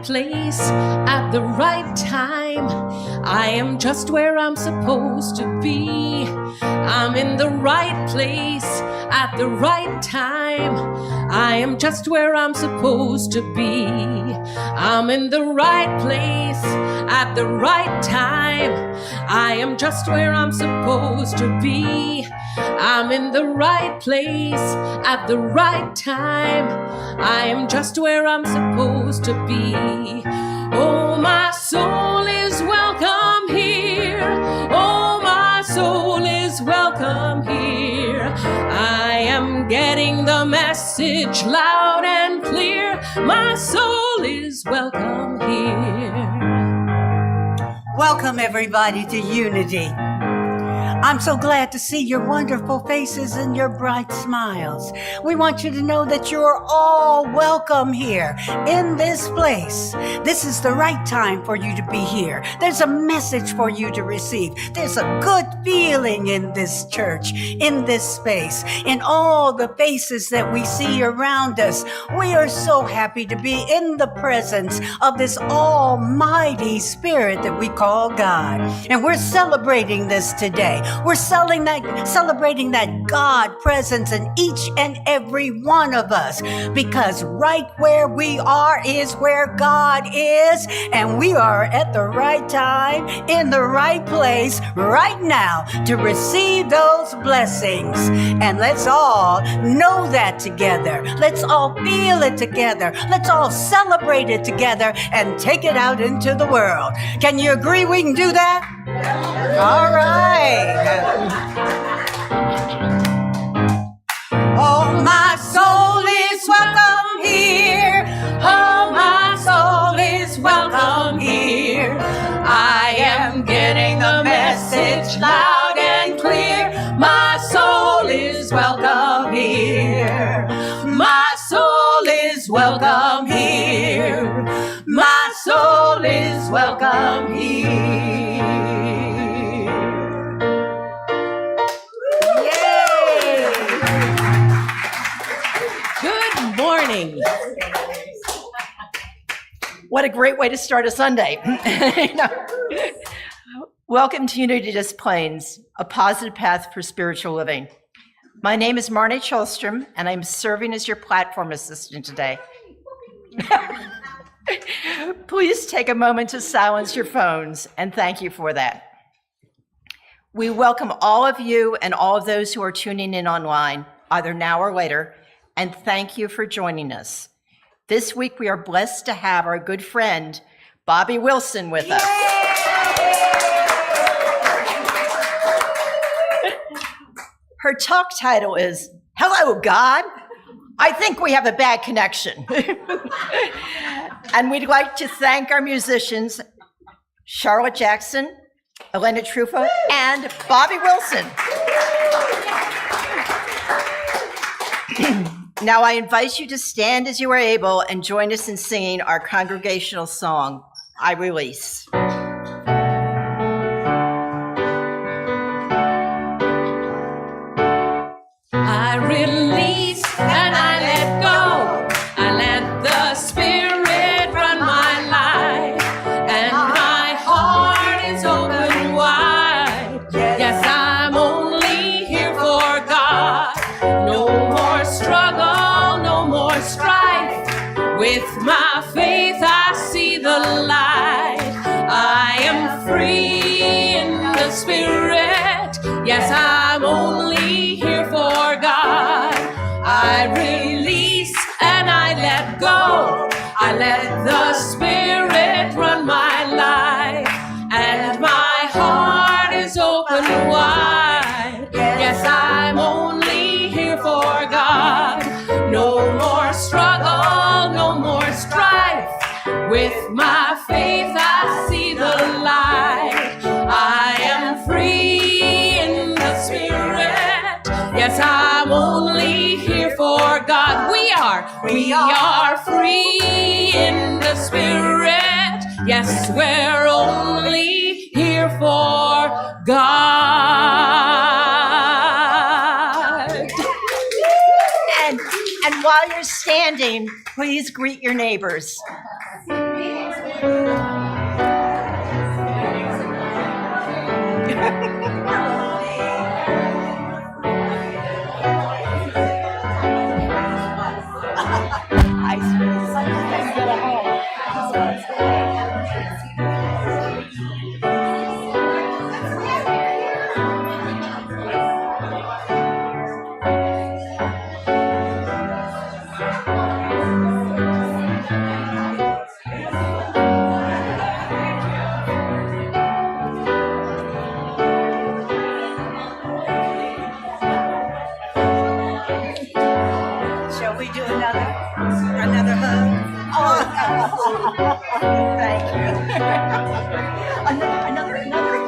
right place at the right time. I am just where I'm supposed to be. I'm in the right place at the right time. I am just where I'm supposed to be. I'm in the right place at the right time. I am just where I'm supposed to be. I'm in the right place at the right time. I am just where I'm supposed to be. Oh, my soul is welcome here. Oh, my soul is welcome here. I am getting the message loud and clear. My soul is welcome here. Welcome, everybody, to Unity. I'm so glad to see your wonderful faces and your bright smiles. We want you to know that you're all welcome here in this place. This is the right time for you to be here. There's a message for you to receive. There's a good feeling in this church, in this space, in all the faces that we see around us. We are so happy to be in the presence of this almighty spirit that we call God. And we're celebrating this today. We're celebrating that God presence in each and every one of us, because right where we are is where God is, and we are at the right time, in the right place, right now to receive those blessings. And let's all know that together. Let's all feel it together. Let's all celebrate it together and take it out into the world. Can you agree we can do that? All right. Oh, my soul is welcome here. Oh, my soul is welcome here. I am getting the message loud and clear. My soul is welcome here. My soul is welcome here. My soul is welcome here. Good morning. What a great way to start a Sunday. Welcome to Unity Des Plaines, a positive path for spiritual living. My name is Marnie Cholstrom, and I'm serving as your platform assistant today. Please take a moment to silence your phones, and thank you for that. We welcome all of you and all of those who are tuning in online, either now or later, and thank you for joining us. This week, we are blessed to have our good friend, Bobbi Wilsyn, with us. Her talk title is, Hello, God. I think we have a bad connection. And we'd like to thank our musicians, Charlotte Jackson, Elaina and Bobbi Wilsyn. Now I invite you to stand as you are able and join us in singing our congregational song, I Release. I release and I let go. I let the Spirit run my life, and my heart is open wide. Yes, I'm only here for God. No more struggle, no more strife. With my faith, I see the light. I am free in the Spirit. Yes, I'm only here for God. I release and I let go. I let the Spirit run my life, and my heart is open wide. Yes, I'm only here for God. No more struggle, no more strife. With my faith, I see the light. I am free in the Spirit. Yes, I'm only here for God. We are free in the Spirit. Yes, we're only here for God. And while you're standing, please greet your neighbors. we do another hug? Oh, Thank you. Another,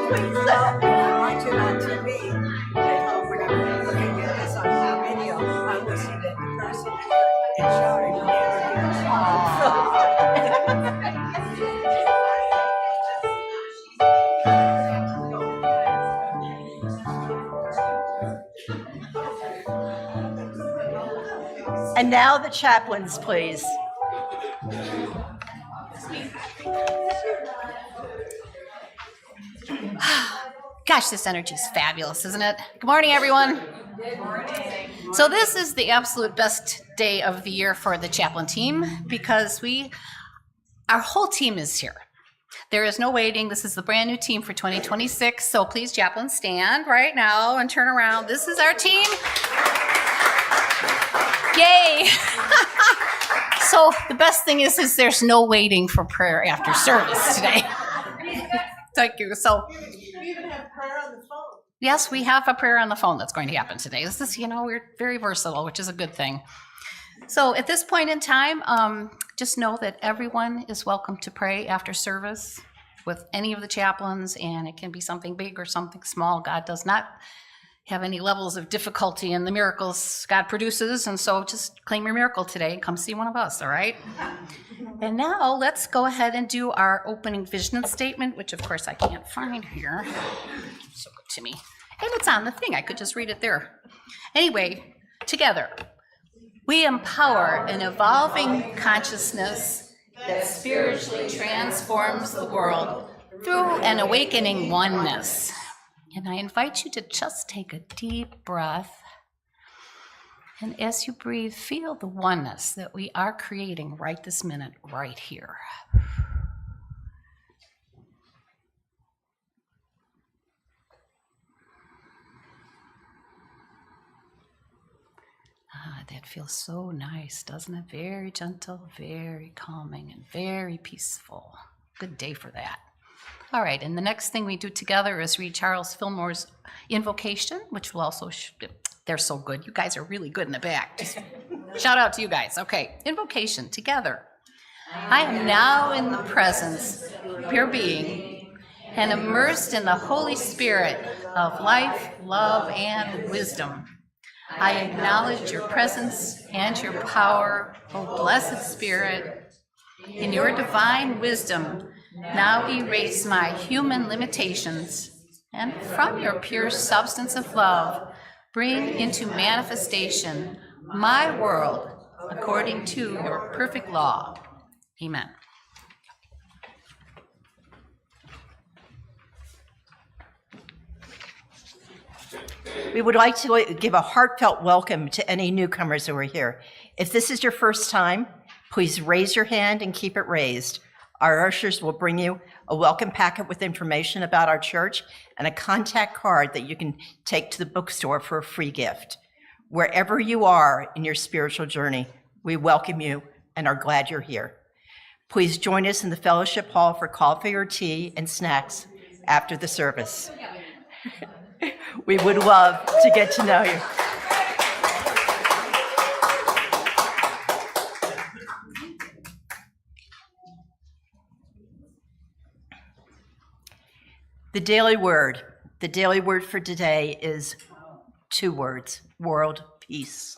please. Watching on TV at home when I'm looking at this on video, I will see that the person and Char will And now the chaplains, please. Gosh, this energy is fabulous, isn't it? Good morning, everyone. Good morning. So this is the absolute best day of the year for the chaplain team because our whole team is here. There is no waiting. This is the brand new team for 2026. So please, chaplain, stand right now and turn around. This is our team. Yay. So the best thing is there's no waiting for prayer after service today. Thank you. So we even have prayer on the phone. yes, we have a prayer on the phone that's going to happen today. This is, we're very versatile, which is a good thing. So at this point in time, just know that everyone is welcome to pray after service with any of the chaplains, and it can be something big or something small. God does not have any levels of difficulty in the miracles God produces, and so just claim your miracle today and come see one of us, all right? And now let's go ahead and do our opening vision statement, which of course I can't find here. So good to me. And it's on the thing, I could just read it there. Anyway, together, we empower an evolving consciousness that spiritually transforms the world through an awakening oneness. And I invite you to just take a deep breath. And as you breathe, feel the oneness that we are creating right this minute, right here. That feels so nice, doesn't it? Very gentle, very calming, and very peaceful. Good day for that. All right, and the next thing we do together is read Charles Fillmore's invocation, which will also, they're so good. You guys are really good in the back. Just shout out to you guys. Okay, invocation together. I am now in the presence of pure being and immersed in the Holy Spirit of life, love, and wisdom. I acknowledge your presence and your power, O blessed Spirit. In your divine wisdom, now erase my human limitations, and from your pure substance of love, bring into manifestation my world according to your perfect law. Amen. We would like to give a heartfelt welcome to any newcomers who are here. If this is your first time, please raise your hand and keep it raised. Our ushers will bring you a welcome packet with information about our church and a contact card that you can take to the bookstore for a free gift. Wherever you are in your spiritual journey, we welcome you and are glad you're here. Please join us in the fellowship hall for coffee or tea and snacks after the service. We would love to get to know you. The daily word for today is 2 words, world peace.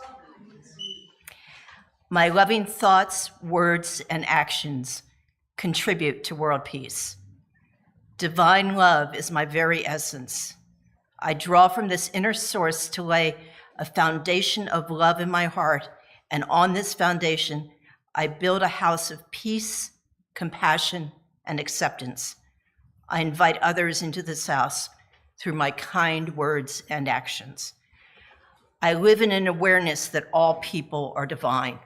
My loving thoughts, words, and actions contribute to world peace. Divine love is my very essence. I draw from this inner source to lay a foundation of love in my heart, and on this foundation, I build a house of peace, compassion, and acceptance. I invite others into this house through my kind words and actions. I live in an awareness that all people are divine.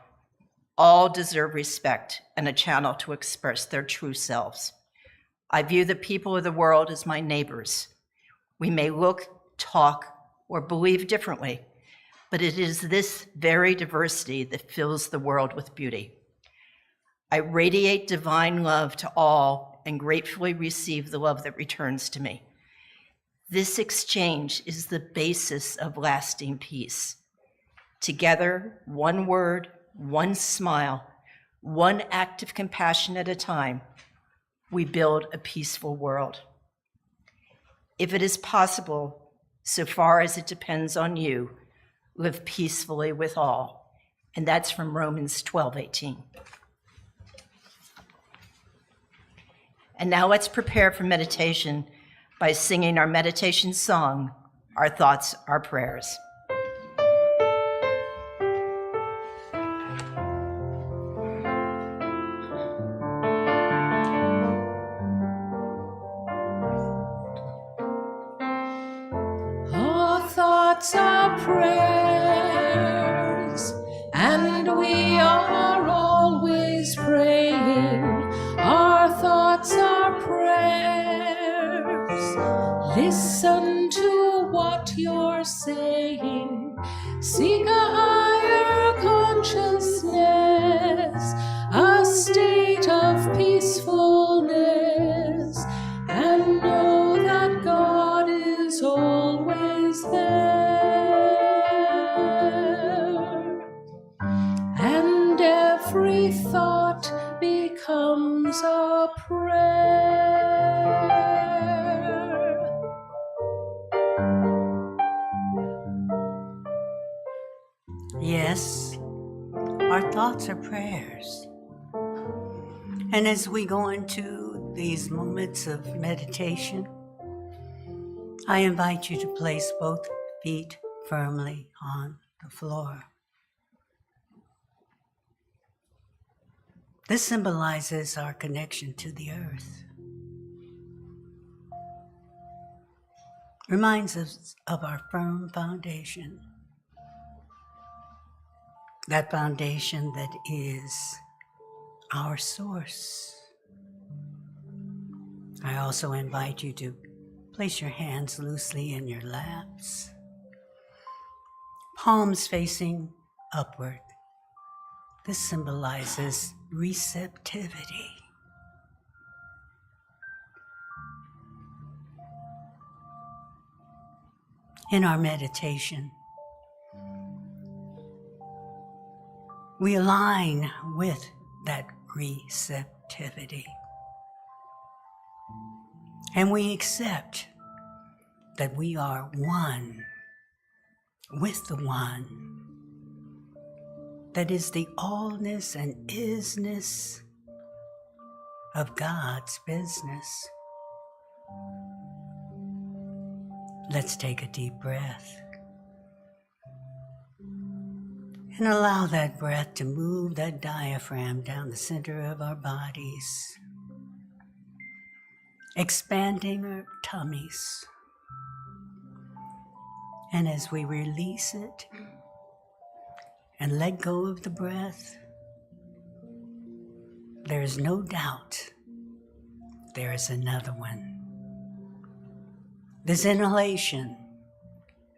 All deserve respect and a channel to express their true selves. I view the people of the world as my neighbors. We may look, talk, or believe differently, but it is this very diversity that fills the world with beauty. I radiate divine love to all and gratefully receive the love that returns to me. This exchange is the basis of lasting peace. Together, one word, one smile, one act of compassion at a time, we build a peaceful world. If it is possible, so far as it depends on you, live peacefully with all. And that's from Romans 12:18. And now let's prepare for meditation by singing our meditation song, Our Thoughts, Our Prayers. Our thoughts are prayers, and we are always praying. Our thoughts are prayers. Listen to what you're saying. Seek a higher consciousness, a state of peacefulness, and know that God is always there. And every thought becomes a prayer. Yes, our thoughts are prayers. And as we go into these moments of meditation, I invite you to place both feet firmly on the floor. This symbolizes our connection to the earth. Reminds us of our firm foundation. That foundation that is our source. I also invite you to place your hands loosely in your laps, palms facing upward. This symbolizes receptivity. In our meditation, we align with that receptivity. And we accept that we are one with the one that is the allness and isness of God's business. Let's take a deep breath and allow that breath to move that diaphragm down the center of our bodies, expanding our tummies. And as we release it and let go of the breath, there is no doubt there is another one. This inhalation,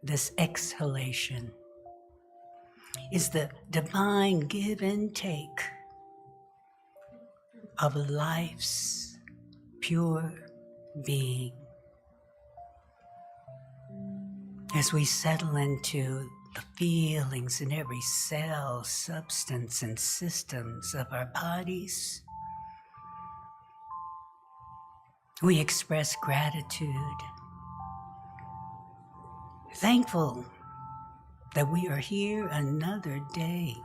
this exhalation is the divine give and take of life's pure being. As we settle into the feelings in every cell, substance, and systems of our bodies, we express gratitude, thankful that we are here another day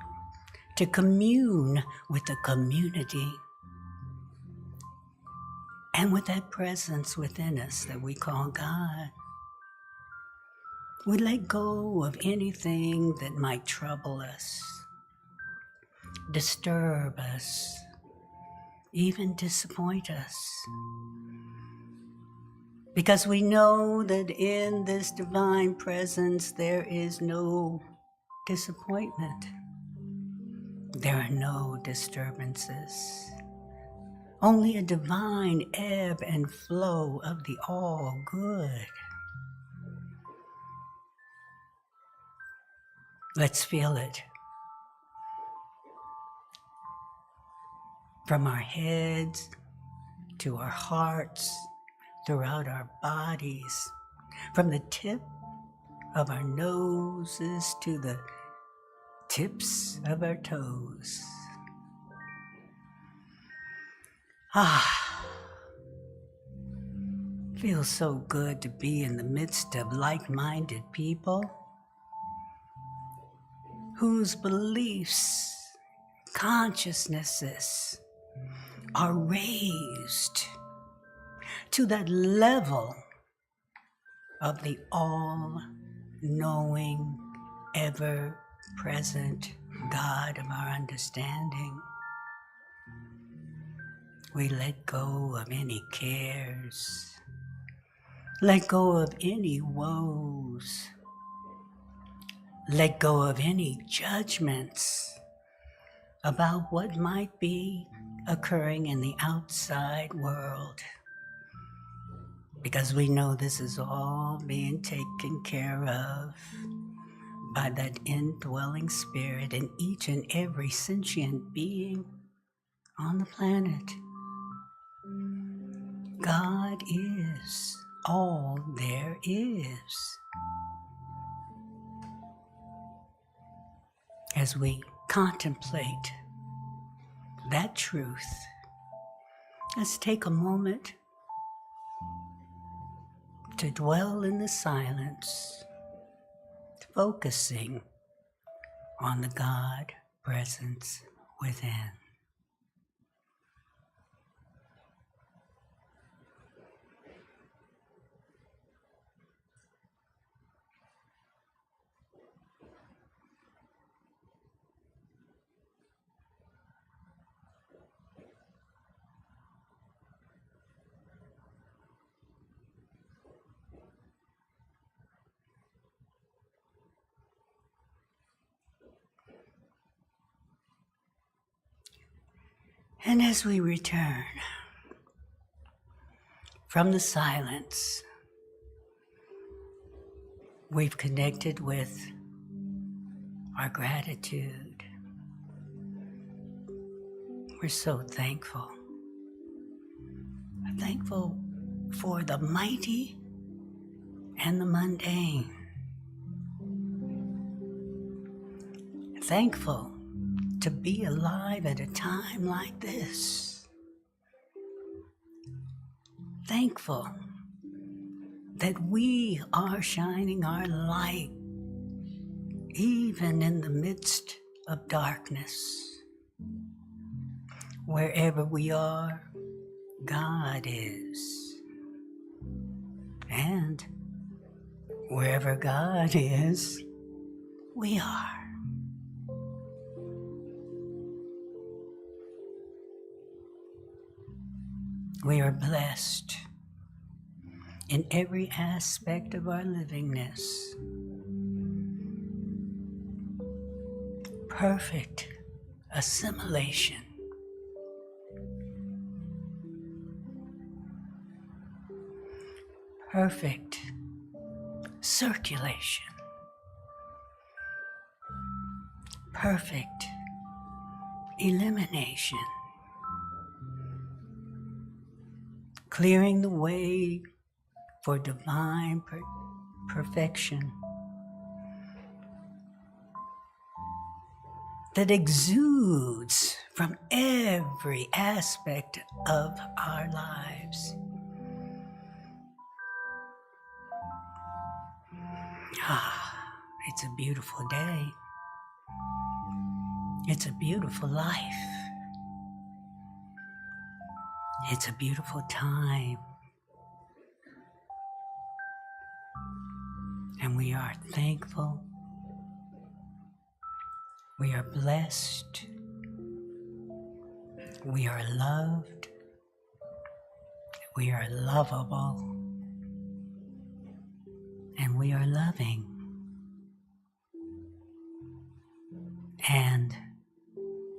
to commune with the community and with that presence within us that we call God. We let go of anything that might trouble us, disturb us, even disappoint us. Because we know that in this divine presence there is no disappointment. There are no disturbances. Only a divine ebb and flow of the all good. Let's feel it. From our heads to our hearts, throughout our bodies, from the tip of our noses to the tips of our toes. Ah, feels so good to be in the midst of like-minded people whose beliefs, consciousnesses are raised to that level of the all-knowing, ever-present God of our understanding. We let go of any cares, let go of any woes, let go of any judgments about what might be occurring in the outside world, because we know this is all being taken care of by that indwelling spirit in each and every sentient being on the planet. God is all there is. As we contemplate that truth, let's take a moment to dwell in the silence, focusing on the God presence within. And as we return from the silence, we've connected with our gratitude. We're so thankful. Thankful for the mighty and the mundane. Thankful to be alive at a time like this. Thankful that we are shining our light even in the midst of darkness. Wherever we are, God is. And wherever God is, we are. We are blessed in every aspect of our livingness. Perfect assimilation. Perfect circulation. Perfect elimination. Clearing the way for divine perfection that exudes from every aspect of our lives. It's a beautiful day. It's a beautiful life. It's a beautiful time. And we are thankful. We are blessed. We are loved. We are lovable. And we are loving. And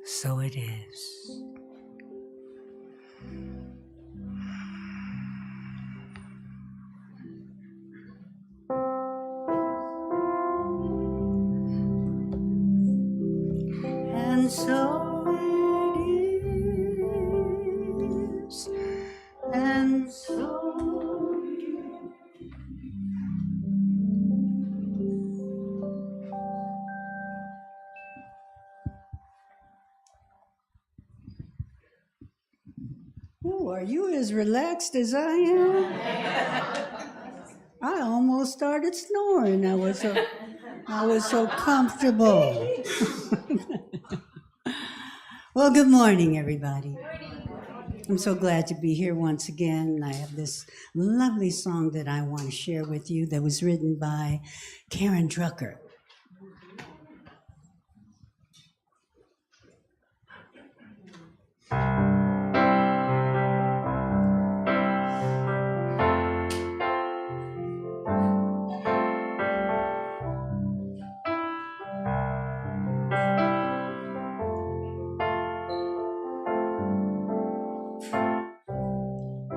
so it is. And so it is, and so it is. are you as relaxed as I am? I almost started snoring. I was so comfortable. Well, good morning, everybody. I'm so glad to be here once again. I have this lovely song that I want to share with you that was written by Karen Drucker.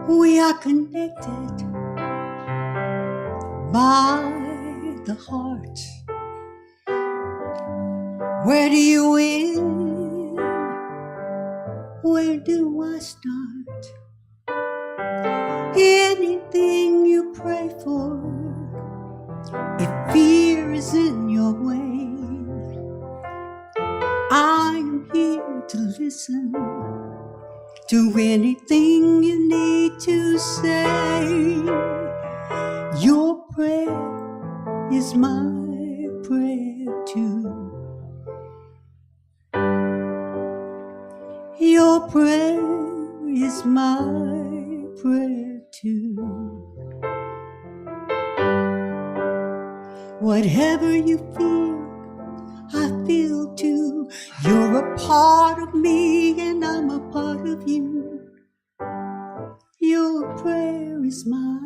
We are connected by the heart. Where do you end? Where do I start? Anything you pray for, if fear is in your way, I am here to listen to anything you need to say. Your prayer is my prayer too. Your prayer is my prayer too. Whatever you feel, I feel too. You're a part of me and I'm a part of you. Your prayer is my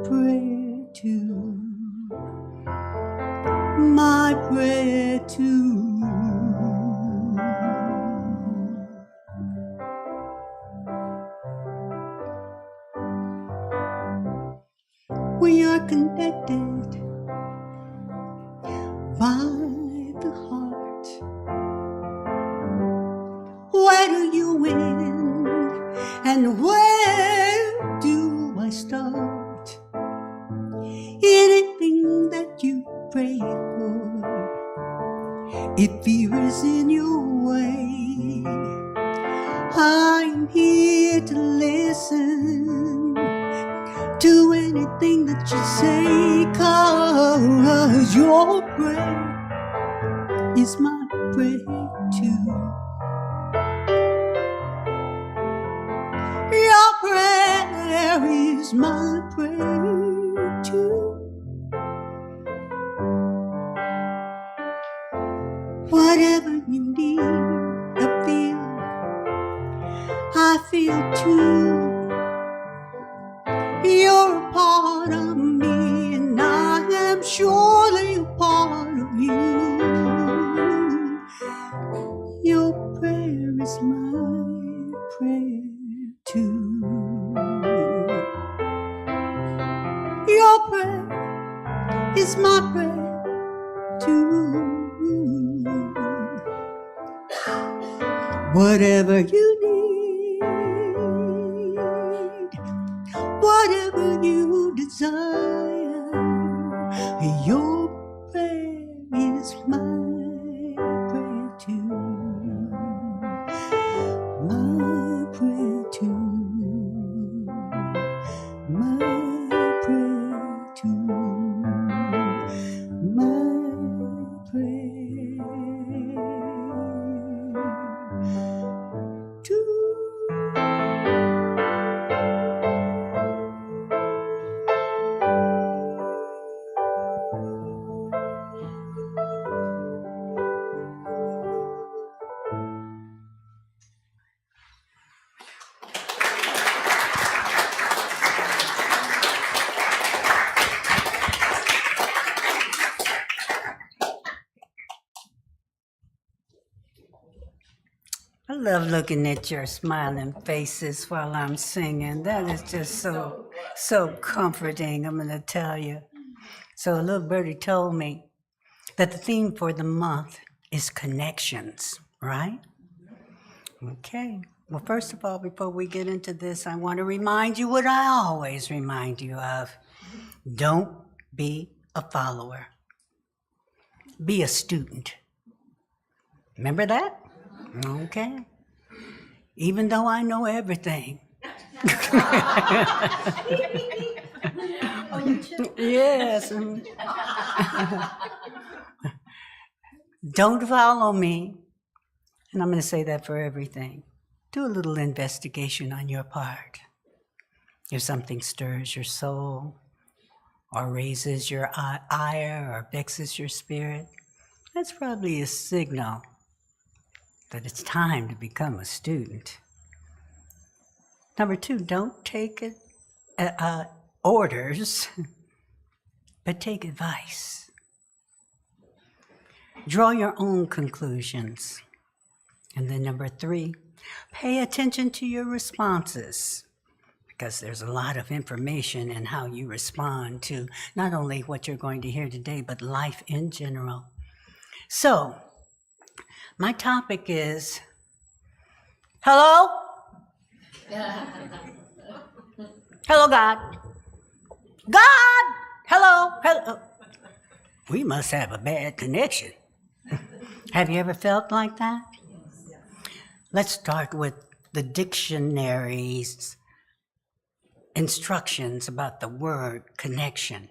prayer too. My prayer too. We are connected by the heart. Where do you end and where do I start? Anything that you pray for, if fear is in your way, I'm here to listen to anything that you say, 'cause your prayer is my prayer too. Your prayer is my prayer too. Whatever you need, I feel too. You're a part of me, and I am surely a part of you. Your prayer is my prayer too. Your prayer is my prayer too. Whatever you need, whatever you desire, your prayer is my prayer too. My prayer too. My prayer too. My prayer too. I love looking at your smiling faces while I'm singing. That is just so comforting, I'm going to tell you. So a little birdie told me that the theme for the month is connections, right? Okay. Well, first of all, before we get into this, I want to remind you what I always remind you of. Don't be a follower. Be a student. Remember that? Okay. Even though I know everything, Yes. Don't follow me. And I'm going to say that for everything. Do a little investigation on your part. If something stirs your soul, or raises your ire, or vexes your spirit, that's probably a signal that it's time to become a student. Number 2, don't take orders, but take advice. Draw your own conclusions. And then number 3, pay attention to your responses, because there's a lot of information in how you respond to not only what you're going to hear today, but life in general. So, my topic is, hello? Hello, God. God! Hello, hello. We must have a bad connection. Have you ever felt like that? Let's start with the dictionary's instructions about the word connection.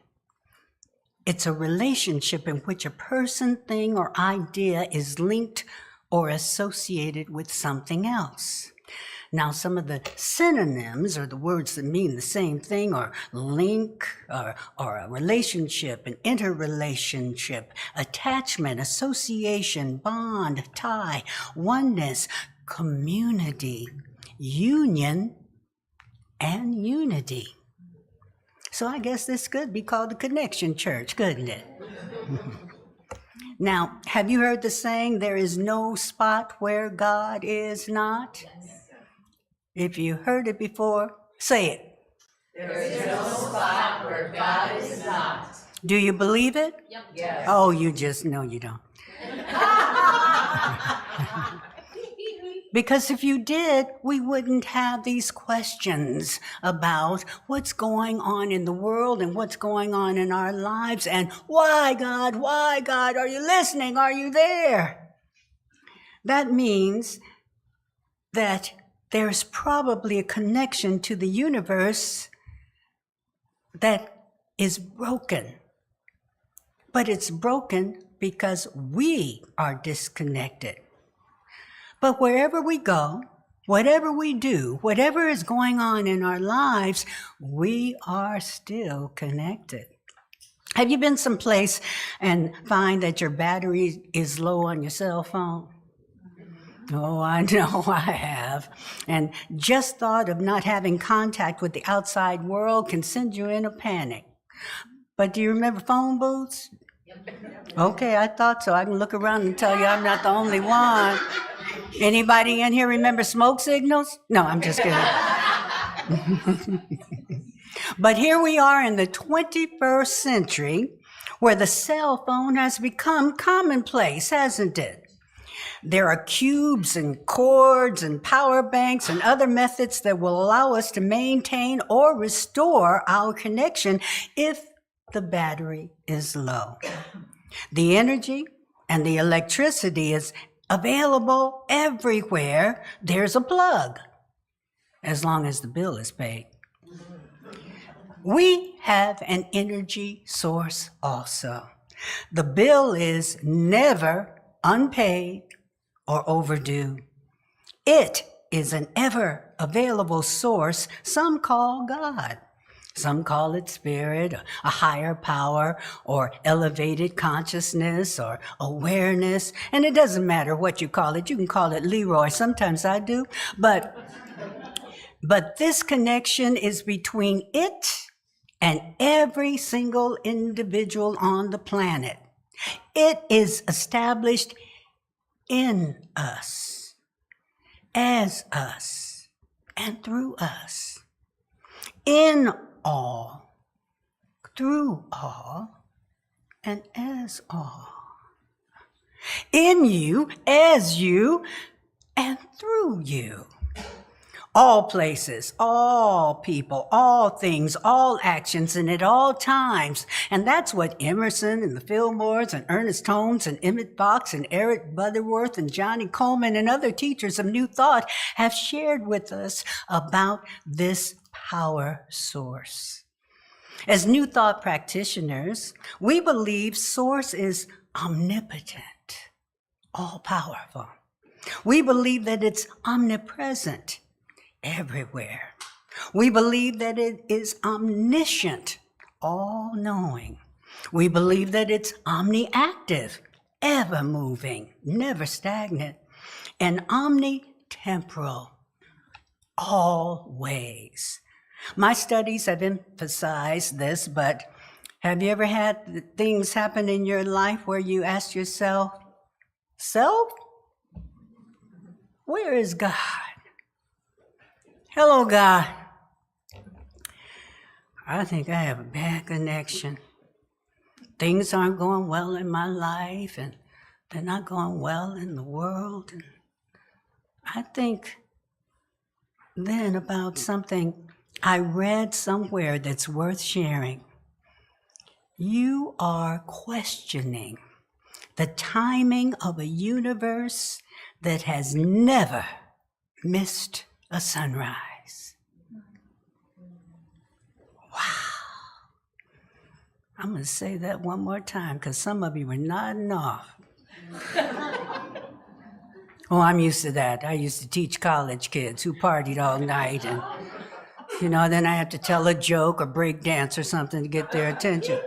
It's a relationship in which a person, thing, or idea is linked or associated with something else. Now, some of the synonyms, or the words that mean the same thing, are link, or a relationship, an interrelationship, attachment, association, bond, tie, oneness, community, union, and unity. So I guess this could be called the Connection Church, couldn't it? Now, have you heard the saying, there is no spot where God is not? If you heard it before, say it. There is no spot where God is not. Do you believe it? Yep. Yes. Oh, you just, no, you don't. Because if you did, we wouldn't have these questions about what's going on in the world and what's going on in our lives and why, God, are you listening? Are you there? That means that there's probably a connection to the universe that is broken. But it's broken because we are disconnected. But wherever we go, whatever we do, whatever is going on in our lives, we are still connected. Have you been someplace and find that your battery is low on your cell phone? Oh, I know I have. And just thought of not having contact with the outside world can send you in a panic. But do you remember phone booths? Okay, I thought so. I can look around and tell you I'm not the only one. Anybody in here remember smoke signals? No, I'm just kidding. But here we are in the 21st century where the cell phone has become commonplace, hasn't it? There are cubes and cords and power banks and other methods that will allow us to maintain or restore our connection if the battery is low. The energy and the electricity is available everywhere there's a plug, as long as the bill is paid. We have an energy source also. The bill is never unpaid or overdue. It is an ever available source some call God. Some call it spirit, a higher power, or elevated consciousness, or awareness. And it doesn't matter what you call it. You can call it Leroy. Sometimes I do. But this connection is between it and every single individual on the planet. It is established in us, as us, and through us. In all, through all, and as all. In you, as you, and through you. all places, all people, all things, all actions, and at all times. And that's what Emerson and the Fillmores and Ernest Holmes and Emmett Fox and Eric Butterworth and Johnny Coleman and other teachers of New Thought have shared with us about this power source. As New Thought practitioners, we believe Source is omnipotent, all-powerful. We believe that it's omnipresent, everywhere. We believe that it is omniscient, all-knowing. We believe that it's omniactive, ever-moving, never stagnant, and omnitemporal, always. My studies have emphasized this, but have you ever had things happen in your life where you ask yourself, self? Where is God? Hello, God. I think I have a bad connection. Things aren't going well in my life, and they're not going well in the world. And I think then about something I read somewhere that's worth sharing. You are questioning the timing of a universe that has never missed a sunrise. Wow. I'm going to say that one more time because some of you were nodding off. Oh, I'm used to that. I used to teach college kids who partied all night, and then I have to tell a joke or break dance or something to get their attention.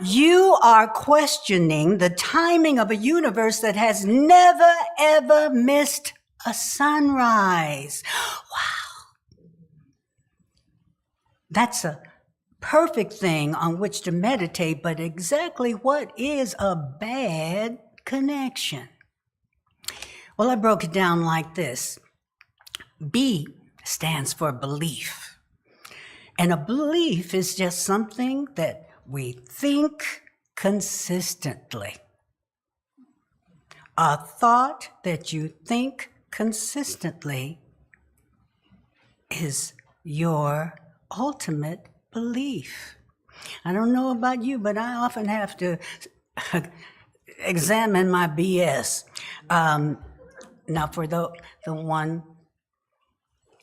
You are questioning the timing of a universe that has never, ever missed a sunrise. Wow. That's a perfect thing on which to meditate, but exactly what is a bad connection? Well, I broke it down like this. B stands for belief. And a belief is just something that we think consistently. A thought that you think consistently is your ultimate belief. I don't know about you, but I often have to examine my BS. Now, for the one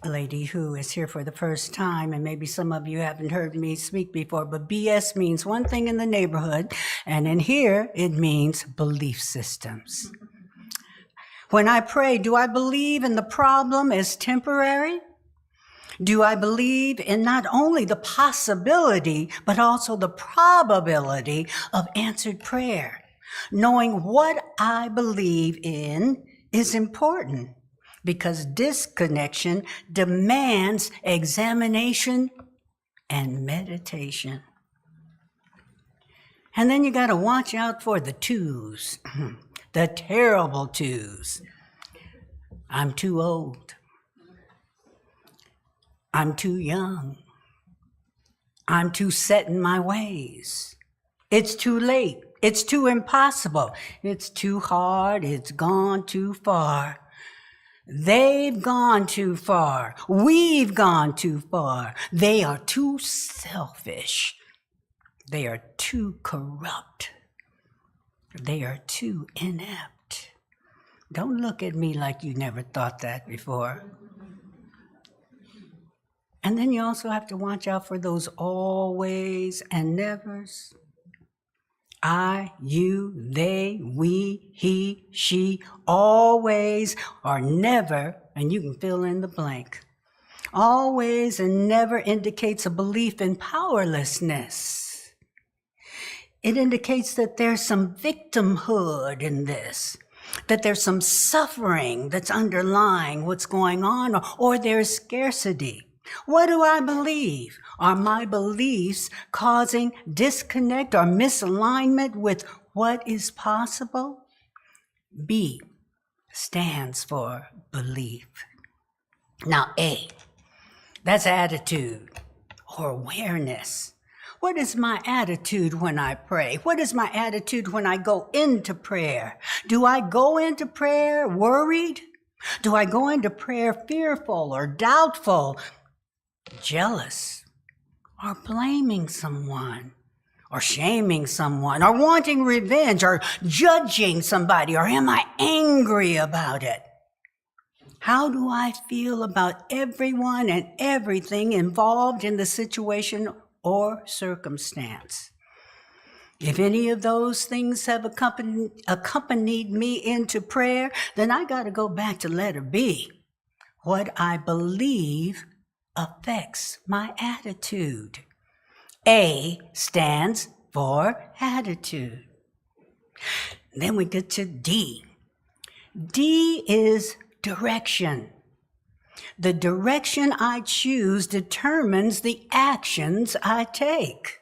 lady who is here for the first time, and maybe some of you haven't heard me speak before, but BS means one thing in the neighborhood, and in here, it means belief systems. When I pray, do I believe in the problem as temporary? Do I believe in not only the possibility, but also the probability of answered prayer? Knowing what I believe in is important because disconnection demands examination and meditation. And then you got to watch out for the twos, the terrible twos. I'm too old. I'm too young. I'm too set in my ways. It's too late. It's too impossible. It's too hard. It's gone too far. They've gone too far. We've gone too far. They are too selfish. They are too corrupt. They are too inept. Don't look at me like you never thought that before. And then you also have to watch out for those always and nevers. I, you, they, we, he, she, always or never, and you can fill in the blank. Always and never indicates a belief in powerlessness. It indicates that there's some victimhood in this, that there's some suffering that's underlying what's going on, or there's scarcity. What do I believe? Are my beliefs causing disconnect or misalignment with what is possible? B stands for belief. Now, A, that's attitude or awareness. What is my attitude when I pray? What is my attitude when I go into prayer? Do I go into prayer worried? Do I go into prayer fearful or doubtful, jealous, or blaming someone, or shaming someone, or wanting revenge, or judging somebody, or am I angry about it? How do I feel about everyone and everything involved in the situation or circumstance? If any of those things have accompanied me into prayer, then I got to go back to letter B. What I believe affects my attitude. A stands for attitude. Then we get to D. D is direction. The direction I choose determines the actions I take.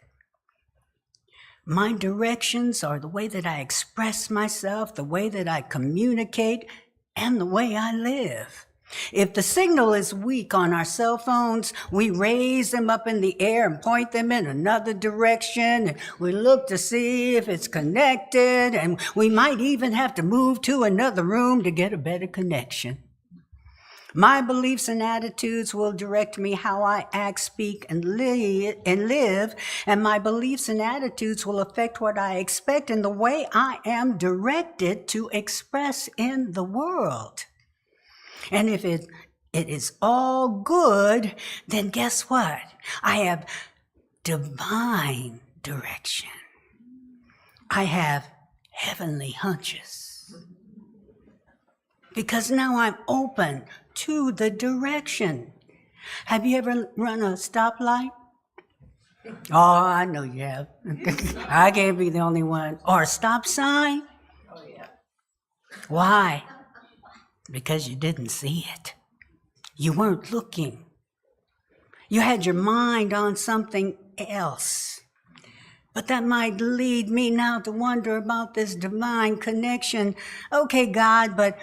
My directions are the way that I express myself, the way that I communicate, and the way I live. If the signal is weak on our cell phones, we raise them up in the air and point them in another direction. And we look to see if it's connected, and we might even have to move to another room to get a better connection. My beliefs and attitudes will direct me how I act, speak, and live, and my beliefs and attitudes will affect what I expect and the way I am directed to express in the world. And if it is all good, then guess what? I have divine direction. I have heavenly hunches. Because now I'm open to the direction. Have you ever run a stoplight? Oh, I know you have. I can't be the only one. Or a stop sign? Oh, yeah. Why? Because you didn't see it. You weren't looking. You had your mind on something else. But that might lead me now to wonder about this divine connection. Okay, God, but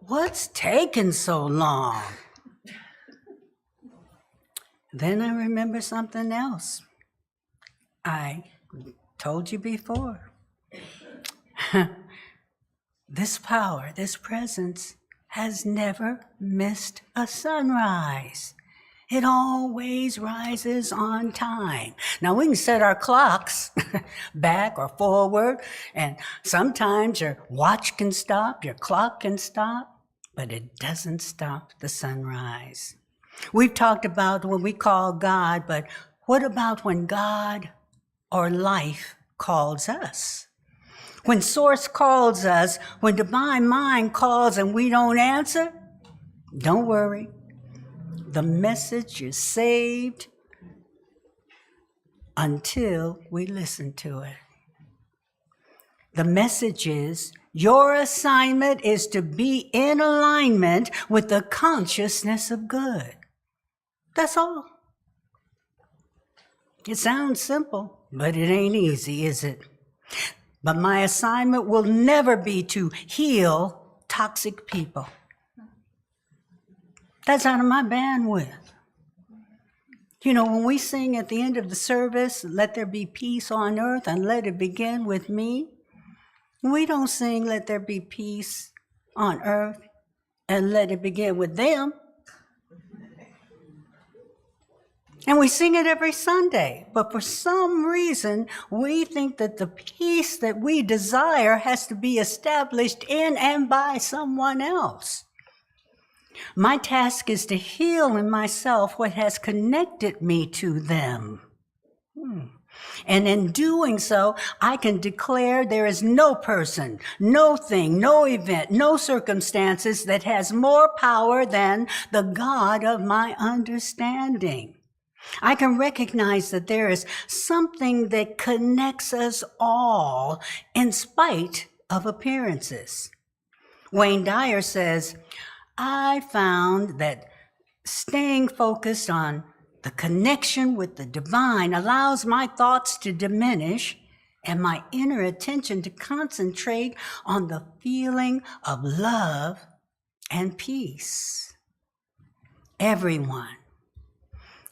what's taking so long? Then I remember something else. I told you before. This power, this presence, has never missed a sunrise. It always rises on time. Now, we can set our clocks back or forward, and sometimes your watch can stop, your clock can stop, but it doesn't stop the sunrise. We've talked about when we call God, but what about when God or life calls us? When Source calls us, when Divine Mind calls and we don't answer, don't worry. The message is saved until we listen to it. The message is, your assignment is to be in alignment with the consciousness of good. That's all. It sounds simple, but it ain't easy, is it? But my assignment will never be to heal toxic people. That's out of my bandwidth. You know, when we sing at the end of the service, let there be peace on earth and let it begin with me, we don't sing let there be peace on earth and let it begin with them. And we sing it every Sunday, but for some reason, we think that the peace that we desire has to be established in and by someone else. My task is to heal in myself what has connected me to them. And in doing so, I can declare there is no person, no thing, no event, no circumstances that has more power than the God of my understanding. I can recognize that there is something that connects us all in spite of appearances. Wayne Dyer says, I found that staying focused on the connection with the divine allows my thoughts to diminish and my inner attention to concentrate on the feeling of love and peace. Everyone,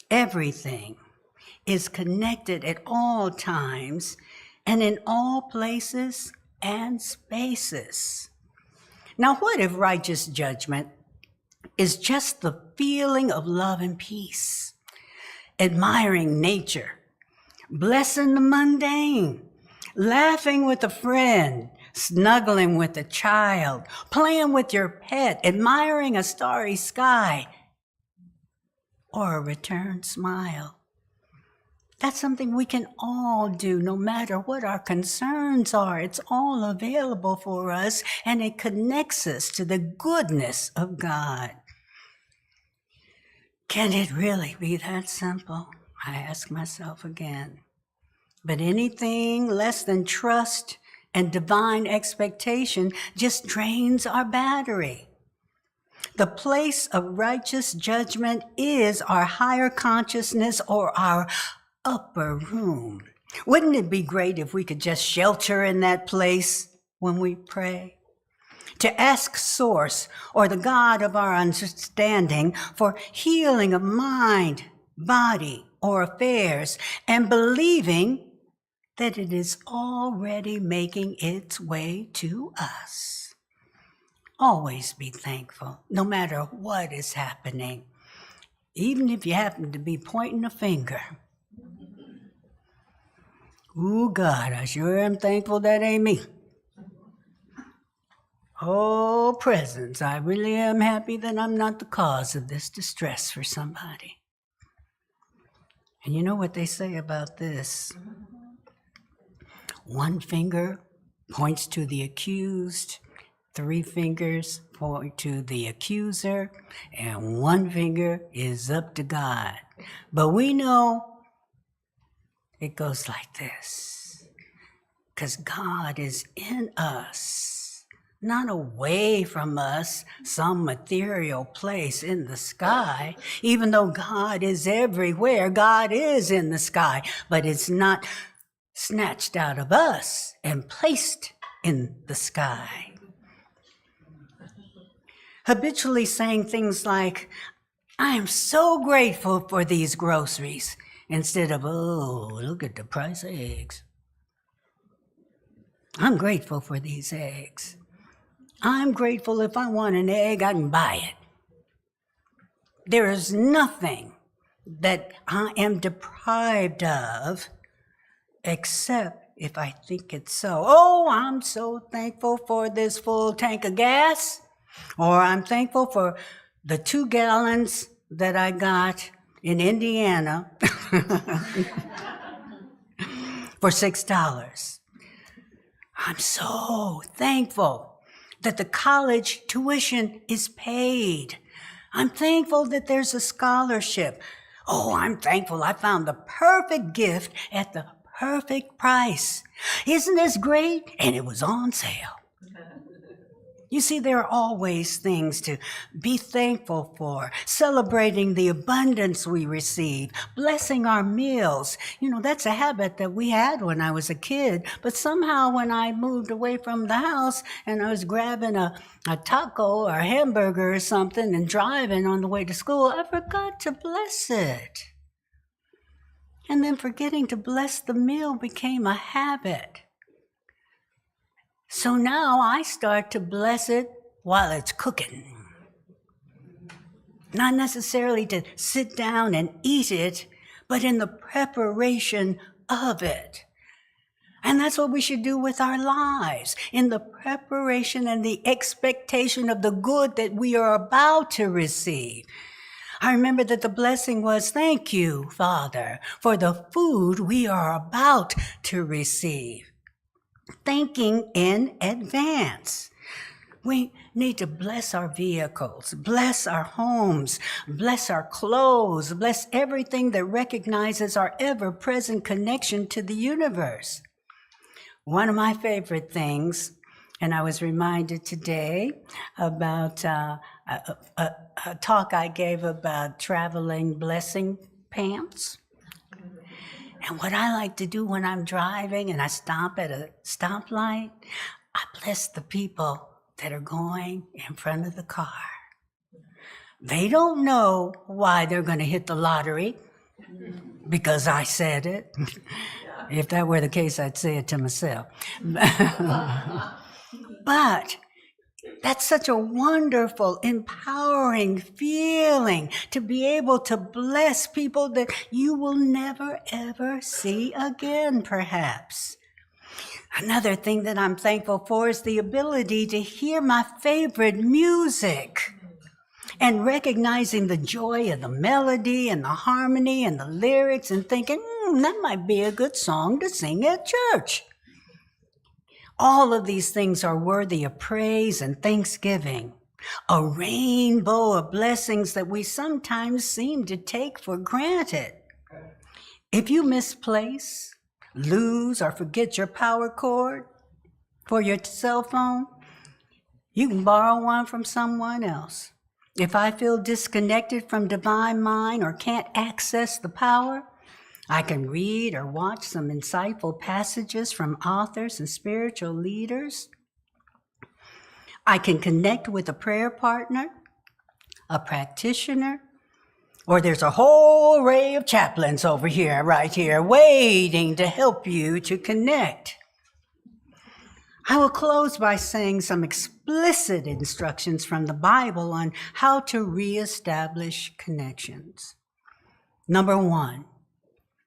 everything is connected at all times and in all places and spaces. Now, what if righteous judgment is just the feeling of love and peace, admiring nature, blessing the mundane, laughing with a friend, snuggling with a child, playing with your pet, admiring a starry sky, or a return smile? That's something we can all do no matter what our concerns are. It's all available for us, and it connects us to the goodness of God. Can it really be that simple? I ask myself again. But anything less than trust and divine expectation just drains our battery. The place of righteous judgment is our higher consciousness or our upper room. Wouldn't it be great if we could just shelter in that place when we pray? To ask Source or the God of our understanding for healing of mind, body, or affairs, and believing that it is already making its way to us. Always be thankful, no matter what is happening, even if you happen to be pointing a finger. Ooh, God, I sure am thankful that ain't me. Oh, presence, I really am happy that I'm not the cause of this distress for somebody. And you know what they say about this? One finger points to the accused, 3 fingers point to the accuser, and 1 finger is up to God. But we know it goes like this, because God is in us, not away from us, some material place in the sky. Even though God is everywhere, God is in the sky, but it's not snatched out of us and placed in the sky. Habitually saying things like, I am so grateful for these groceries, instead of, oh, look at the price of eggs. I'm grateful for these eggs. I'm grateful if I want an egg, I can buy it. There is nothing that I am deprived of except if I think it's so. Oh, I'm so thankful for this full tank of gas, or I'm thankful for the 2 gallons that I got in Indiana for $6. I'm so thankful that the college tuition is paid. I'm thankful that there's a scholarship. Oh, I'm thankful I found the perfect gift at the perfect price. Isn't this great? And it was on sale. You see, there are always things to be thankful for, celebrating the abundance we receive, blessing our meals. You know, that's a habit that we had when I was a kid, but somehow when I moved away from the house and I was grabbing a taco or a hamburger or something and driving on the way to school, I forgot to bless it. And then forgetting to bless the meal became a habit. So now I start to bless it while it's cooking. Not necessarily to sit down and eat it, but in the preparation of it. And that's what we should do with our lives, in the preparation and the expectation of the good that we are about to receive. I remember that the blessing was, thank you, Father, for the food we are about to receive. Thinking in advance. We need to bless our vehicles, bless our homes, bless our clothes, bless everything that recognizes our ever-present connection to the universe. One of my favorite things, and I was reminded today about a talk I gave about traveling blessing pants. And what I like to do when I'm driving and I stop at a stoplight, I bless the people that are going in front of the car. They don't know why they're going to hit the lottery because I said it. If that were the case, I'd say it to myself. But That's such a wonderful, empowering feeling to be able to bless people that you will never, ever see again, perhaps. Another thing that I'm thankful for is the ability to hear my favorite music and recognizing the joy of the melody and the harmony and the lyrics and thinking, that might be a good song to sing at church. All of these things are worthy of praise and thanksgiving, a rainbow of blessings that we sometimes seem to take for granted. If you misplace, lose, or forget your power cord for your cell phone, you can borrow one from someone else. If I feel disconnected from divine mind or can't access the power, I can read or watch some insightful passages from authors and spiritual leaders. I can connect with a prayer partner, a practitioner, or there's a whole array of chaplains over here, right here, waiting to help you to connect. I will close by saying some explicit instructions from the Bible on how to reestablish connections. Number 1,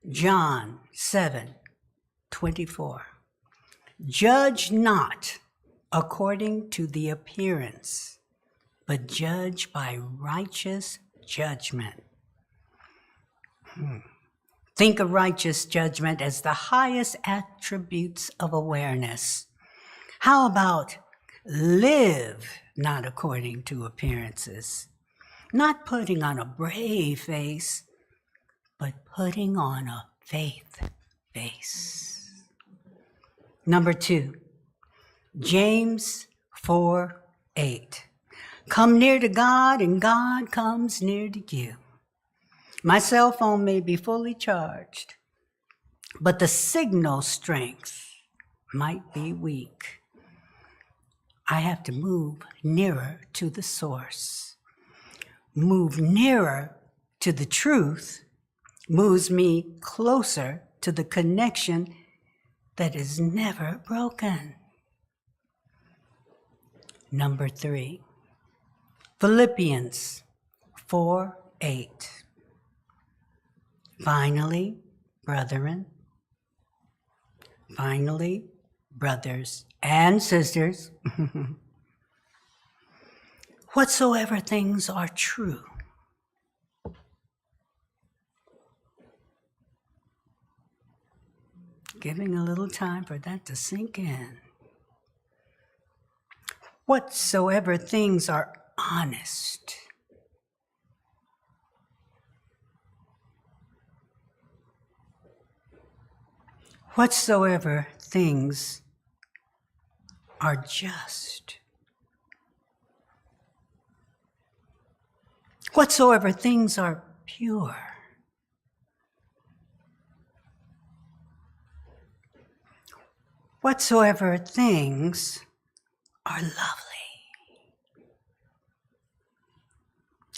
John 7:24. Judge not according to the appearance, but judge by righteous judgment. Think of righteous judgment as the highest attributes of awareness. How about live not according to appearances? Not putting on a brave face, but putting on a faith face. Number 2, James 4:8. Come near to God and God comes near to you. My cell phone may be fully charged, but the signal strength might be weak. I have to move nearer to the source. Move nearer to the truth moves me closer to the connection that is never broken. Number 3, Philippians 4:8. Finally, brothers and sisters, whatsoever things are true, giving a little time for that to sink in. Whatsoever things are honest, whatsoever things are just, whatsoever things are pure, whatsoever things are lovely,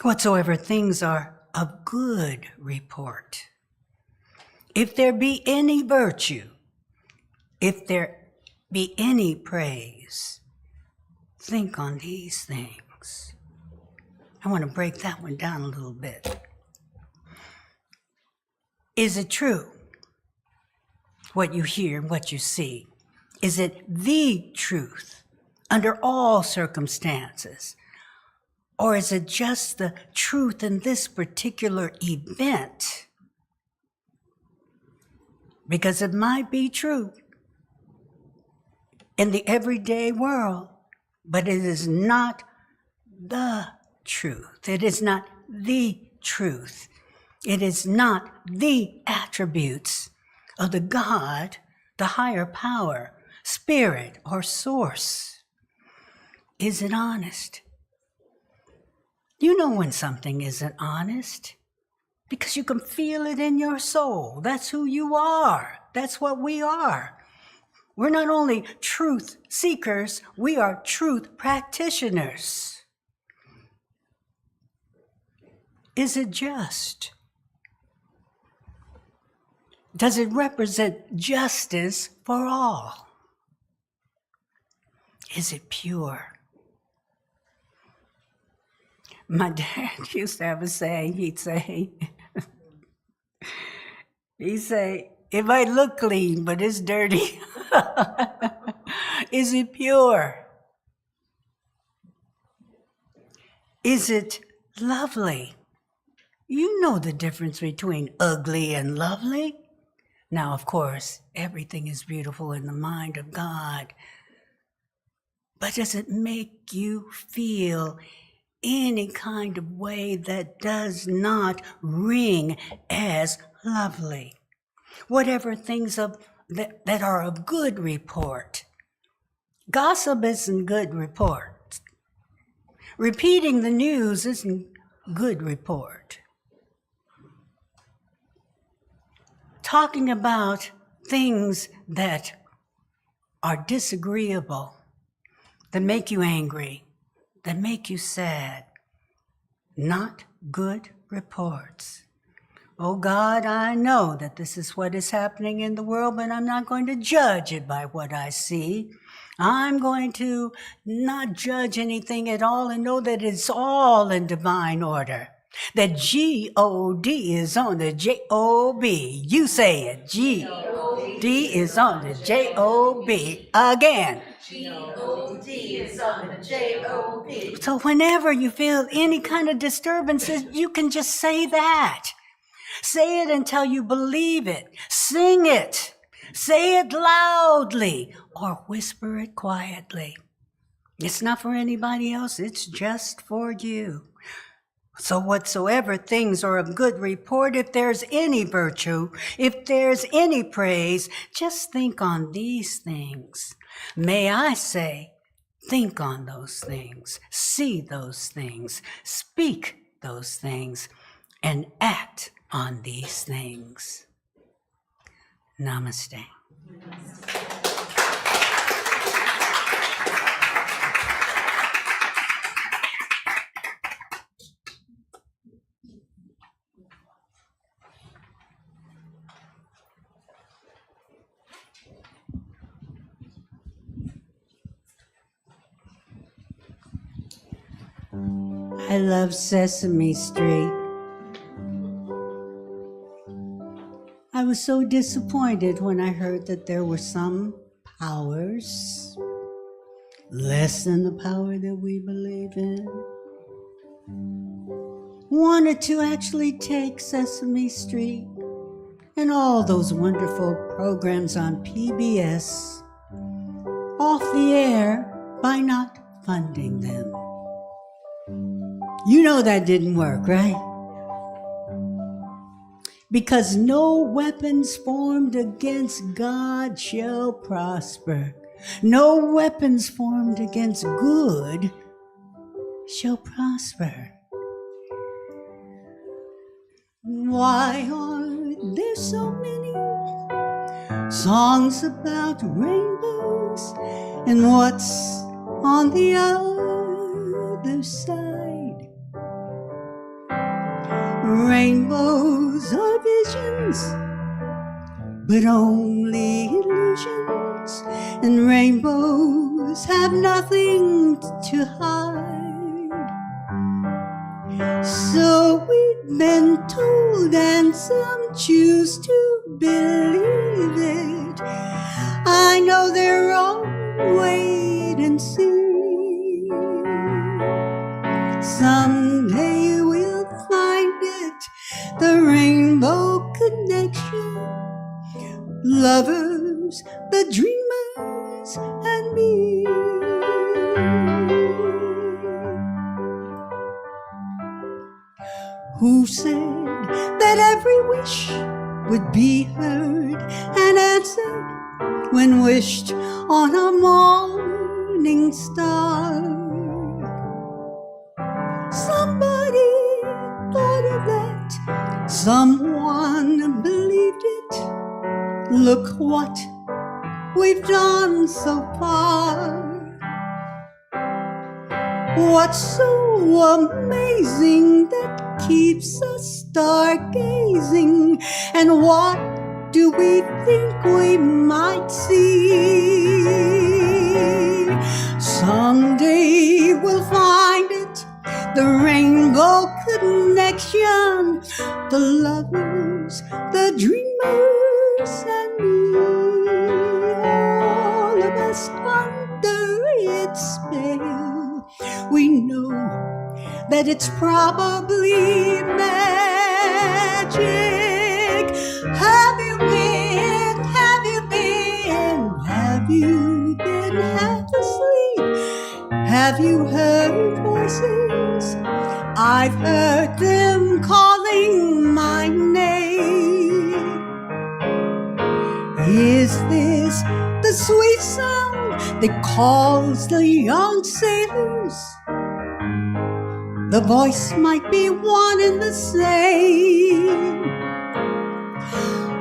whatsoever things are of good report, if there be any virtue, if there be any praise, think on these things. I want to break that one down a little bit. Is it true, what you hear, what you see? Is it the truth under all circumstances? Or is it just the truth in this particular event? Because it might be true in the everyday world, but it is not the truth. It is not the truth. It is not the attributes of the God, the higher power, spirit, or source. Is it honest? You know when something isn't honest because you can feel it in your soul. That's who you are. That's what we are. We're not only truth seekers, we are truth practitioners. Is it just? Does it represent justice for all? Is it pure? My dad used to have a saying. He'd say, it might look clean, but it's dirty. Is it pure? Is it lovely? You know the difference between ugly and lovely. Now, of course, everything is beautiful in the mind of God. But does it make you feel any kind of way that does not ring as lovely? Whatever things that are of good report. Gossip isn't good report. Repeating the news isn't good report. Talking about things that are disagreeable, that make you angry, that make you sad, not good reports. Oh God, I know that this is what is happening in the world, but I'm not going to judge it by what I see. I'm going to not judge anything at all and know that it's all in divine order. That G-O-D is on the J-O-B. You say it. G-O-D is on the J-O-B. Again. G-O-D is on the J-O-B. So whenever you feel any kind of disturbances, you can just say that. Say it until you believe it. Sing it. Say it loudly or whisper it quietly. It's not for anybody else. It's just for you. So whatsoever things are of good report, if there's any virtue, if there's any praise, just think on these things. May I say, think on those things, see those things, speak those things, and act on these things. Namaste. I love Sesame Street. I was so disappointed when I heard that there were some powers less than the power that we believe in. Wanted to actually take Sesame Street and all those wonderful programs on PBS off the air by not funding them. You know that didn't work, right? Because no weapons formed against God shall prosper. No weapons formed against good shall prosper. Why are there so many songs about rainbows and what's on the other side? Rainbows are visions, but only illusions, and rainbows have nothing to hide. So we've been told, and some choose to believe it. I know they're all wait and see. Someday we'll find it, the rainbow connection. Lovers, the dreamers, and me. Who said that every wish would be heard and answered when wished on a morning star? Somebody thought of that, someone believed it. Look what we've done so far. What's so amazing that keeps us stargazing? And what do we think we might see? Someday we'll find it, the rainbow connection, the lovers, the dreamers, and me. All of us under its spell. We know that it's probably magic. Have you been? Have you been? Have you been half asleep? Have you heard voices? I've heard them calling my name. Is this the sweet sound that calls the young sailors? The voice might be one and the same.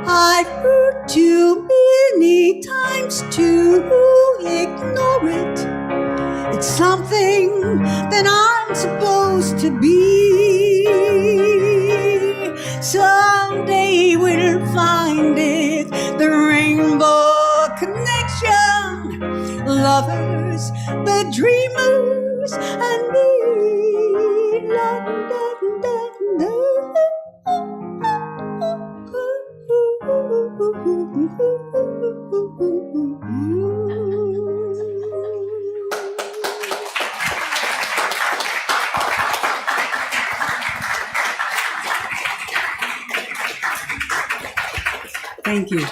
I've heard too many times to ignore it. It's something that I'm supposed to be. Someday we'll find it, the rainbow connection, lovers, the dreamers, and me. La, da, da, da. Thank you.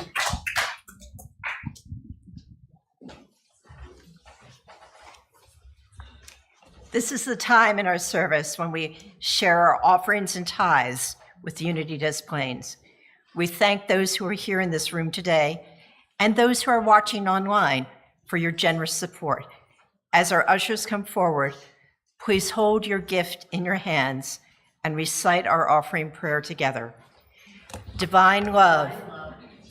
This is the time in our service when we share our offerings and tithes with Unity Des Plaines. We thank those who are here in this room today and those who are watching online for your generous support. As our ushers come forward, please hold your gift in your hands and recite our offering prayer together. Divine love,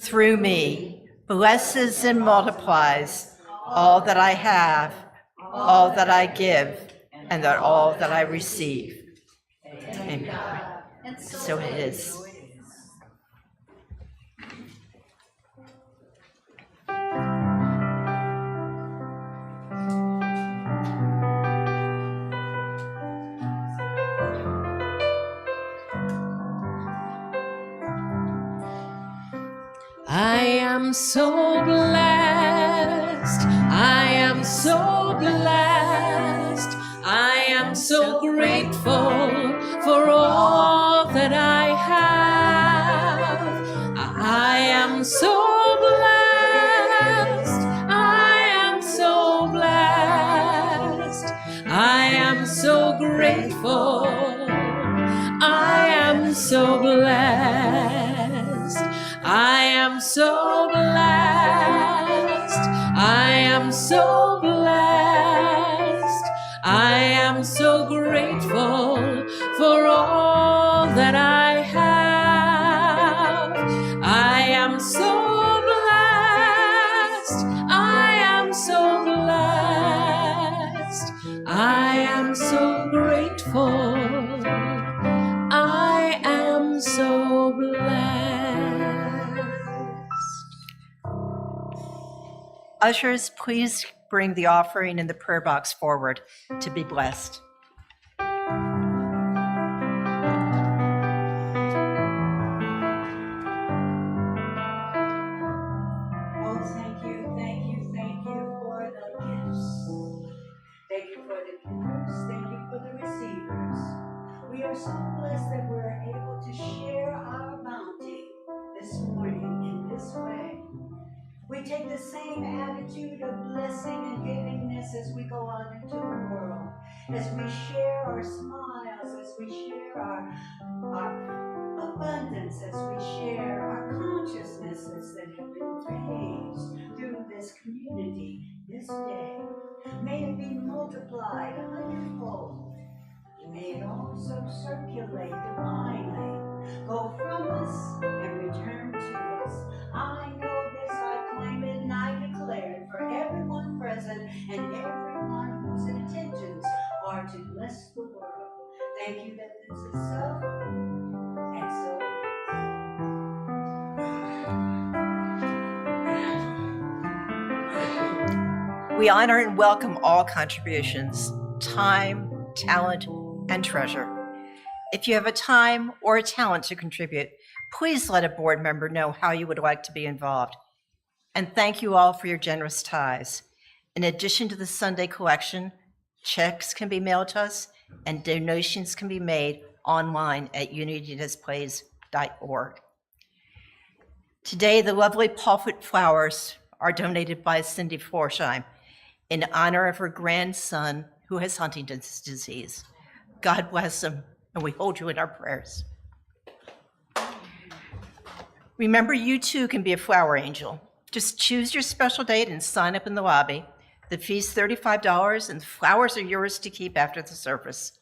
through me, blesses and multiplies all that I have, all that I give, and that all that I receive. Amen. So it is. I am so blessed. I am so blessed. I am so grateful for all that I have. I am so blessed. I am so blessed. I am so grateful. I am so blessed. I am so blessed. I am so blessed. I am so grateful for all that I have. I am so blessed. I am so blessed. I am so grateful. I am so blessed. Ushers, please bring the offering in the prayer box forward to be blessed. Oh, thank you for the gifts. Thank you for the givers. Thank you for the receivers. We are so blessed that we're able to share our bounty this morning in this way. We take the same attitude of blessing and givingness as we go out into the world, as we share our smiles, as we share our abundance, as we share our consciousnesses that have been raised through this community this day. May it be multiplied 100-fold. May it also circulate divinely, go from us and return to us. I know this, I claim it, and I declare it for everyone present and everyone whose intentions are to bless the world. Thank you that this is so, and so We honor and welcome all contributions, time, talent, and treasure. If you have a time or a talent to contribute, please let a board member know how you would like to be involved. And thank you all for your generous ties. In addition to the Sunday collection, checks can be mailed to us and donations can be made online at unitydisplays.org. Today, the lovely pulpit flowers are donated by Cindy Florsheim in honor of her grandson who has Huntington's disease. God bless him, and we hold you in our prayers. Remember, you too can be a flower angel. Just choose your special date and sign up in the lobby. The fee's $35, and the flowers are yours to keep after the service.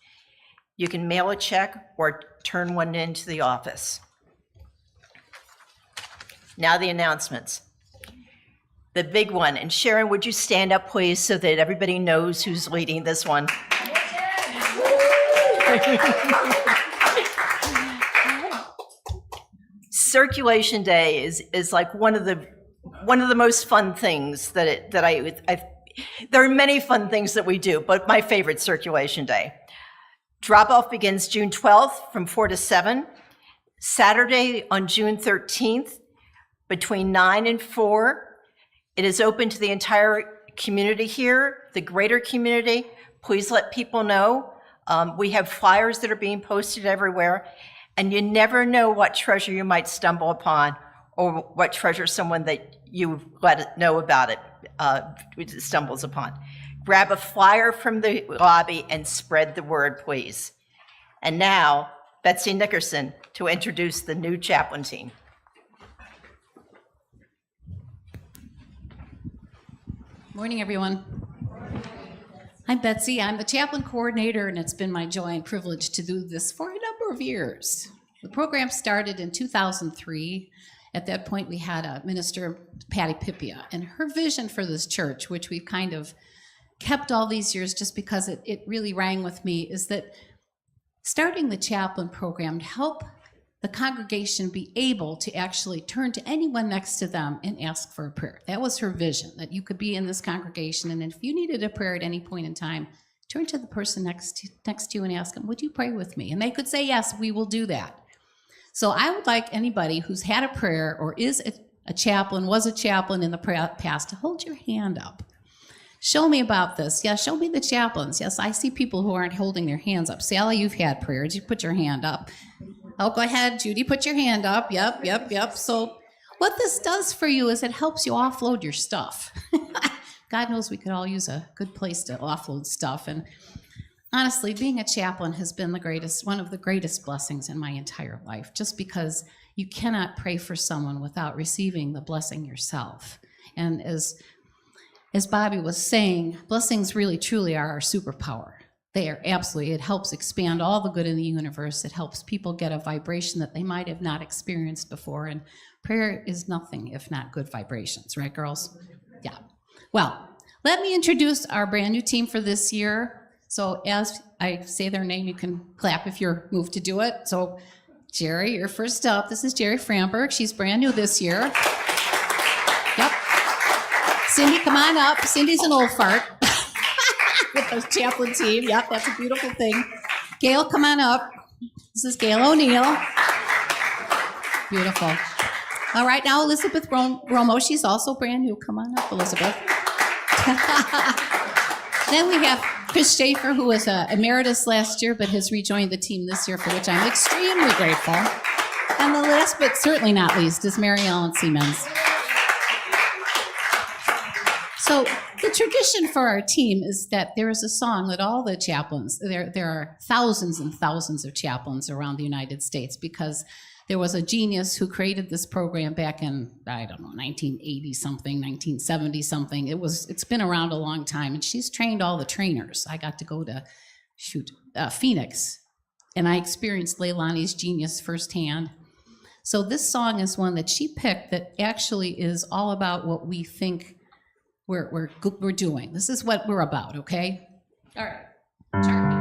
You can mail a check or turn one into the office. Now the announcements. The big one, and Sharon, would you stand up, please, so that everybody knows who's leading this one? Circulation Day is like one of the most fun things there are many fun things that we do, but my favorite Circulation Day. Drop-off begins June 12th from 4 to 7. Saturday on June 13th between 9 and 4. It is open to the entire community here, the greater community. Please let people know. We have flyers that are being posted everywhere, and you never know what treasure you might stumble upon or what treasure someone that you let know about it stumbles upon. Grab a flyer from the lobby and spread the word, please. And now, Betsy Nickerson to introduce the new chaplain team. Morning, everyone. I'm Betsy. I'm the chaplain coordinator, and it's been my joy and privilege to do this for a number of years. The program started in 2003. At that point, we had a minister, Patty Pipia, and her vision for this church, which we've kind of kept all these years just because it really rang with me, is that starting the chaplain program to help the congregation be able to actually turn to anyone next to them and ask for a prayer. That was her vision, that you could be in this congregation, and if you needed a prayer at any point in time, turn to the person next to you and ask them, would you pray with me? And they could say, yes, we will do that. So I would like anybody who's had a prayer or is a chaplain, was a chaplain in the past, to hold your hand up. Show me about this. Yes, show me the chaplains. Yes, I see people who aren't holding their hands up. Sally, you've had prayers. You put your hand up. Oh, go ahead, Judy, put your hand up. Yep. So what this does for you is it helps you offload your stuff. God knows we could all use a good place to offload stuff. And honestly, being a chaplain has been one of the greatest blessings in my entire life, just because you cannot pray for someone without receiving the blessing yourself. And as Bobbi was saying, blessings really truly are our superpower. They are absolutely, it helps expand all the good in the universe. It helps people get a vibration that they might have not experienced before. And prayer is nothing if not good vibrations, right, girls? Yeah. Well, let me introduce our brand new team for this year. So as I say their name, you can clap if you're moved to do it. So Jerry, you're first up. This is Jerry Framberg. She's brand new this year. Yep. Cindy, come on up. Cindy's an old fart. With the chaplain team. Yep, that's a beautiful thing. Gail, come on up. This is Gail O'Neill. Beautiful. All right, now Elizabeth Romo. She's also brand new. Come on up, Elizabeth. Then we have Chris Schaefer, who was emeritus last year, but has rejoined the team this year, for which I'm extremely grateful. And the last, but certainly not least, is Mary Ellen Siemens. So the tradition for our team is that there is a song that all the chaplains, there are thousands and thousands of chaplains around the United States, because there was a genius who created this program back in, 1980-something, 1970-something. It's been around a long time, and she's trained all the trainers. I got to go to, Phoenix, and I experienced Leilani's genius firsthand. So this song is one that she picked that actually is all about what we think we're doing. This is what we're about, okay? All right. Char.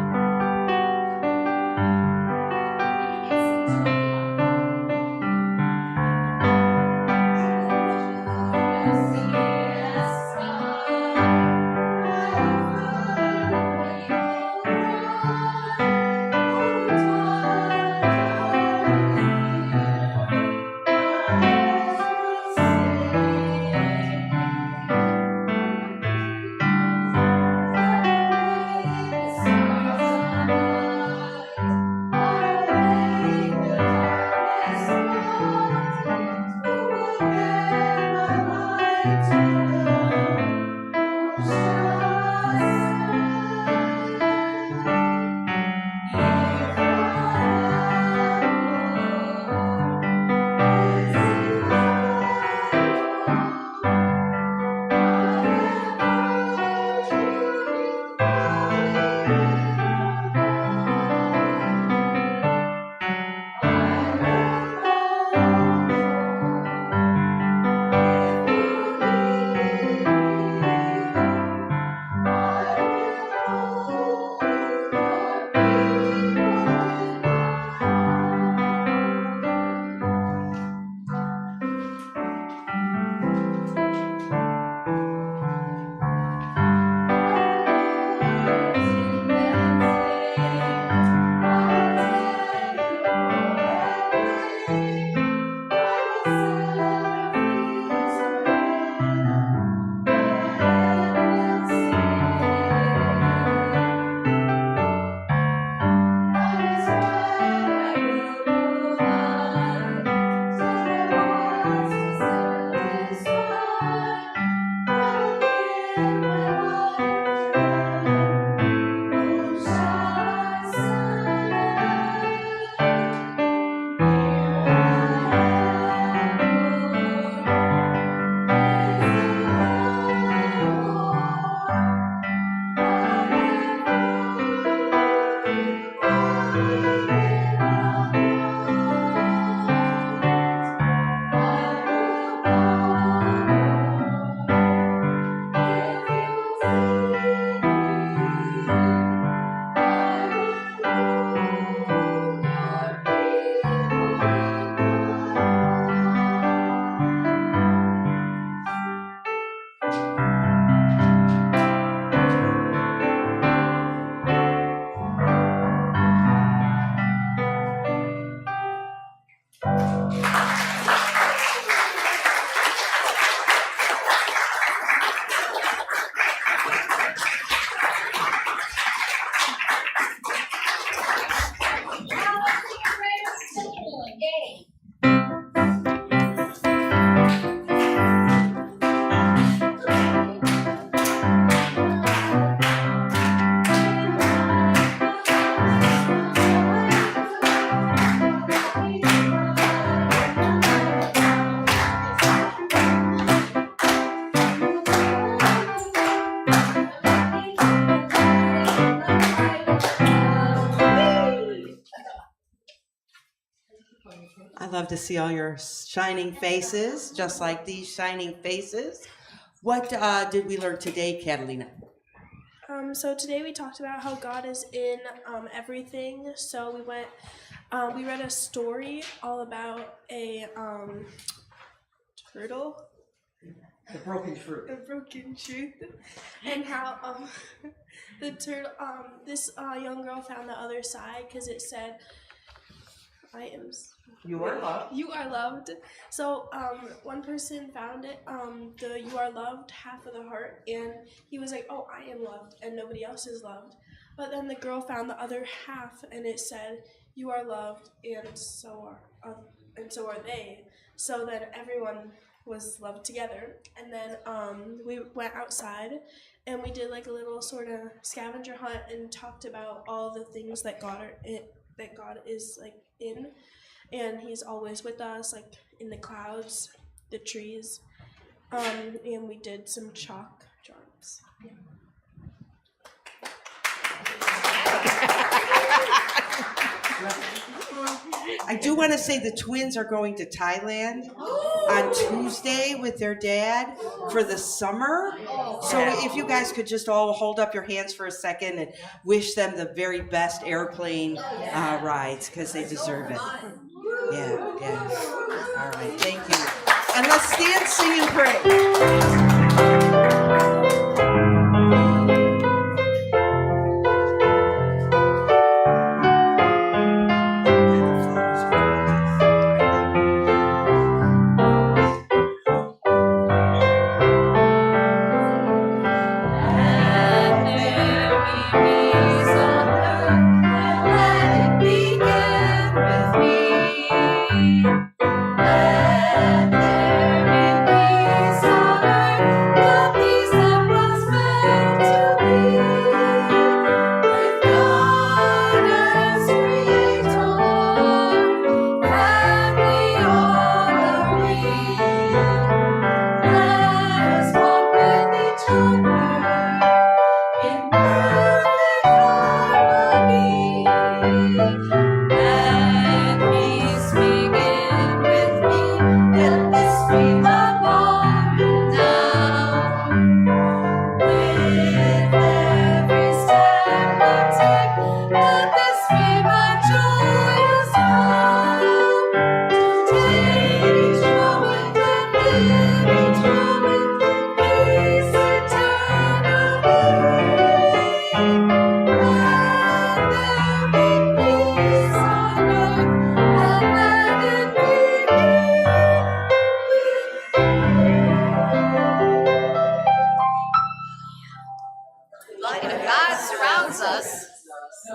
I love to see all your shining faces, just like these shining faces. What did we learn today, Catalina? So today we talked about how God is in everything. So we read a story all about a turtle. The broken truth. The broken truth, and how the turtle. This young girl found the other side because it said, "I am." You are loved. You are loved. So one person found it, the "you are loved" half of the heart, and he was like, "Oh, I am loved, and nobody else is loved." But then the girl found the other half, and it said, "You are loved, and so are they." So then everyone was loved together. And then we went outside, and we did like a little sort of scavenger hunt and talked about all the things that God is like in. And he's always with us, like in the clouds, the trees, and we did some chalk drawings. Yeah. I do want to say the twins are going to Thailand on Tuesday with their dad for the summer. So if you guys could just all hold up your hands for a second and wish them the very best airplane rides, because they deserve it. Yeah. All right, thank you. And let's stand, sing, and pray.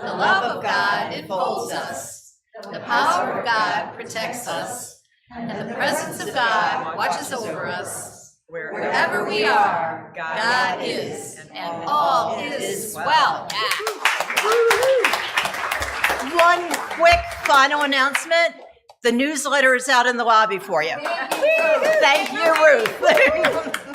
The love of God enfolds us. The power of God protects us. And the presence of God watches over us. Wherever we are, God is. And all is well. One quick final announcement. The newsletter is out in the lobby for you. Thank you, Ruth.